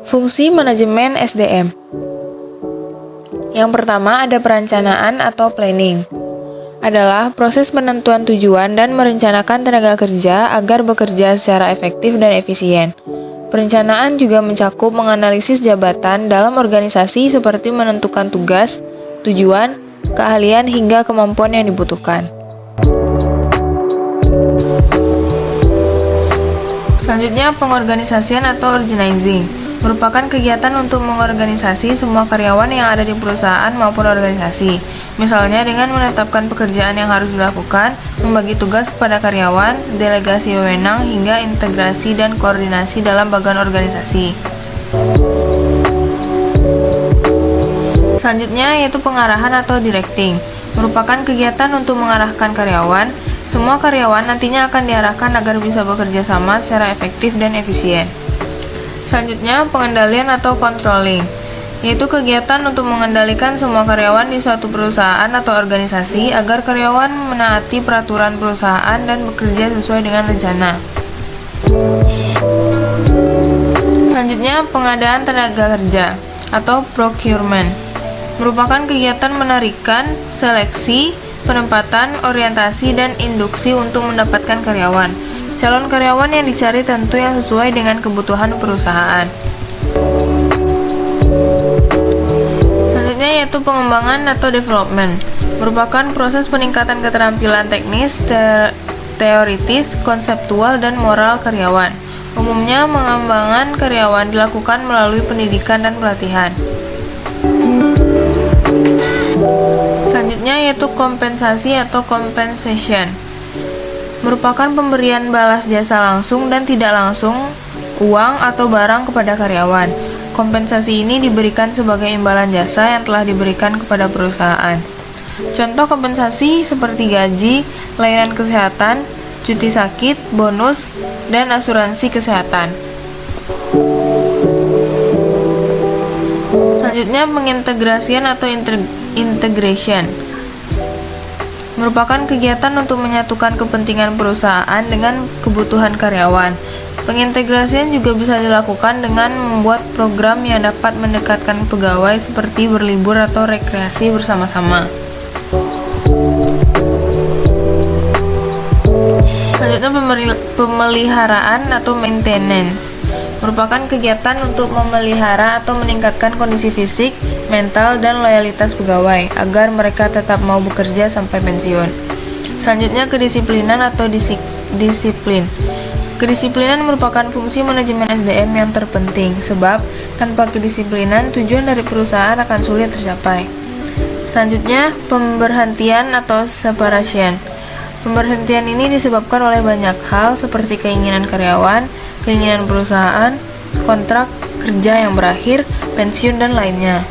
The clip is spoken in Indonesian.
Fungsi manajemen SDM. Yang pertama ada perencanaan atau planning. Adalah proses penentuan tujuan dan merencanakan tenaga kerja agar bekerja secara efektif dan efisien. Perencanaan juga mencakup menganalisis jabatan dalam organisasi seperti menentukan tugas, tujuan, keahlian hingga kemampuan yang dibutuhkan. Selanjutnya, pengorganisasian atau organizing merupakan kegiatan untuk mengorganisasi semua karyawan yang ada di perusahaan maupun organisasi. Misalnya dengan menetapkan pekerjaan yang harus dilakukan, membagi tugas kepada karyawan, delegasi wewenang, hingga integrasi dan koordinasi dalam bagian organisasi. Selanjutnya yaitu pengarahan atau directing, merupakan kegiatan untuk mengarahkan karyawan. Semua karyawan nantinya akan diarahkan agar bisa bekerja sama secara efektif dan efisien. Selanjutnya, pengendalian atau controlling, yaitu kegiatan untuk mengendalikan semua karyawan di suatu perusahaan atau organisasi agar karyawan menaati peraturan perusahaan dan bekerja sesuai dengan rencana. Selanjutnya, pengadaan tenaga kerja atau procurement, merupakan kegiatan menarikan, seleksi, penempatan, orientasi, dan induksi untuk mendapatkan karyawan. Calon karyawan yang dicari tentu yang sesuai dengan kebutuhan perusahaan. Selanjutnya yaitu pengembangan atau development, merupakan proses peningkatan keterampilan teknis, teoritis, konseptual, dan moral karyawan. Umumnya pengembangan karyawan dilakukan melalui pendidikan dan pelatihan. Selanjutnya yaitu kompensasi atau compensation, merupakan pemberian balas jasa langsung dan tidak langsung uang atau barang kepada karyawan. Kompensasi ini diberikan sebagai imbalan jasa yang telah diberikan kepada perusahaan. Contoh kompensasi seperti gaji, layanan kesehatan, cuti sakit, bonus, dan asuransi kesehatan. Selanjutnya pengintegrasian atau integration, merupakan kegiatan untuk menyatukan kepentingan perusahaan dengan kebutuhan karyawan. Pengintegrasian juga bisa dilakukan dengan membuat program yang dapat mendekatkan pegawai seperti berlibur atau rekreasi bersama-sama. Selanjutnya pemeliharaan atau maintenance, merupakan kegiatan untuk memelihara atau meningkatkan kondisi fisik, mental, dan loyalitas pegawai agar mereka tetap mau bekerja sampai pensiun. Selanjutnya kedisiplinan atau disiplin. Kedisiplinan merupakan fungsi manajemen SDM yang terpenting sebab tanpa kedisiplinan tujuan dari perusahaan akan sulit tercapai. Selanjutnya pemberhentian atau separation. Pemberhentian ini disebabkan oleh banyak hal seperti keinginan karyawan, keinginan perusahaan, kontrak kerja yang berakhir, pensiun, dan lainnya.